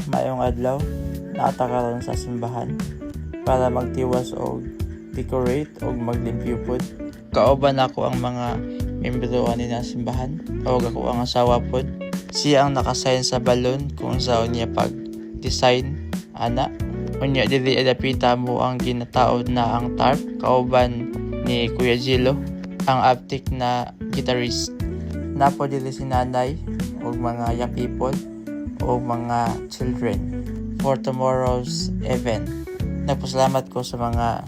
mayong adlaw naatakaron sa simbahan para magtiwas og decorate og maglimpyo pod. Kauban ako ang mga membro ani na simbahan o ako ang asawa pod. Siya ang nakasign sa balon kung saan niya pag-design ana. Unya dili adapita mo ang ginataod na ang tarp kauban ni Kuya Gilo, ang aptic na guitarist. Napo dili si nanay og mga young people o mga children for tomorrow's event. Nagpasalamat ko sa mga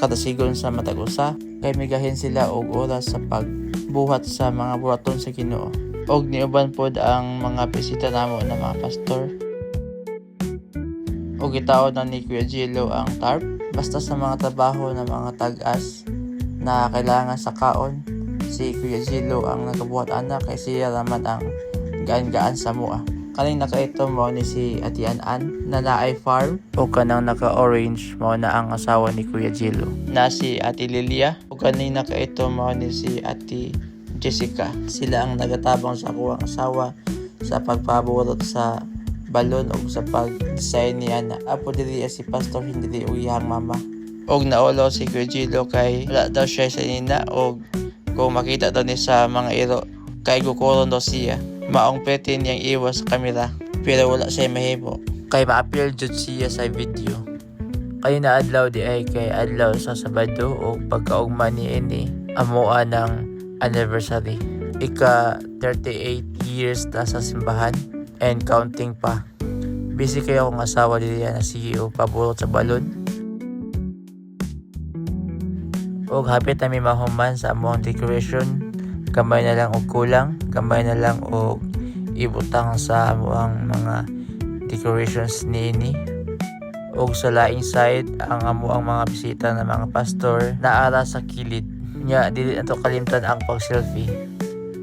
katasigon sa matag usa kay migahin sila og oras sa pagbuhat sa mga buraton sa Ginoo. Og niuban pod ang mga bisita namo na mga pastor. Og gitaod na ni Kuya Gilo ang tarp basta sa mga trabaho ng mga tag-as na kailangan sa kaon. Si Kuya Gilo ang nagabuhat ana kay siya raman ang gaan-gaan sa mua. Kaning nakaito mo ni si Ati An na naay farm o kanang naka-orange mo na ang asawa ni Kuya Gilo na si Ati Lilia o kaning nakaito mo ni si Ati Jessica. Sila ang nagatabang sa kuwang asawa sa pagpaburot sa balon o sa pag-design niya na apo dili si pastor hindi o iyang mama. Og naulo si Kuya Gilo kay wala daw siya sa nina og kung makita daw ni sa mga iro kay gukuron daw siya. Maong pwede niyang iwas sa kamera pero wala siya mahimo kay ma-appeal jud siya sa video. Kay na adlaw di ay kay adlaw sa Sabado o pagkaugma ni ini amoa ng anniversary. Ika 38 years na sa simbahan and counting pa. Busy kayo akong asawa nila na CEO paburot sa balon. Og hapit na may mahuman sa among decoration. Gamay na lang og kulang, gamay na lang og ibutang sa amuang mga decorations niini. Og sa laing side ang amuang mga bisita na mga pastor na ara sa kilid. Nya dili nato kalimtan ang pag-selfie.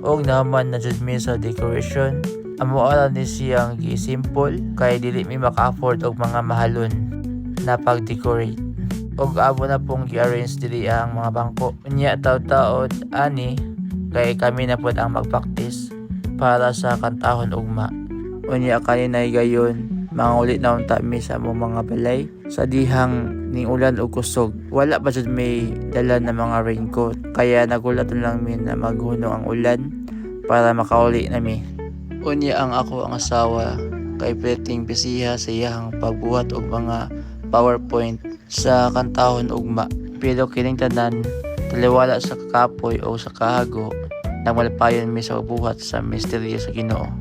Og naman na jud mi sa decoration. Amo ara ni siyang gi-simple kay dili mi maka-afford og mga mahalon na pag-decorate. Og amo na pong gi-arrange dili ang mga bangko. Nya taud-taud ani kay kami na pod ang mag-practice para sa kantahon ugma. Unya kaninay gayon mga ulit na unta mi sa among mga balay sa dihang ning ulan ug kusog. Wala pa jud may dala na mga raincoat kaya nagulat lang mi na maghunong ang ulan para makauli na mi. Unya ang ako ang asawa kay preting bisiha sa iyang pagbuhat og mga PowerPoint sa kantahon ugma. Pero kining tanan taliwala sa kakapoy o sa kahago nang malpayon mi sa buhat sa misteryo sa Ginoo.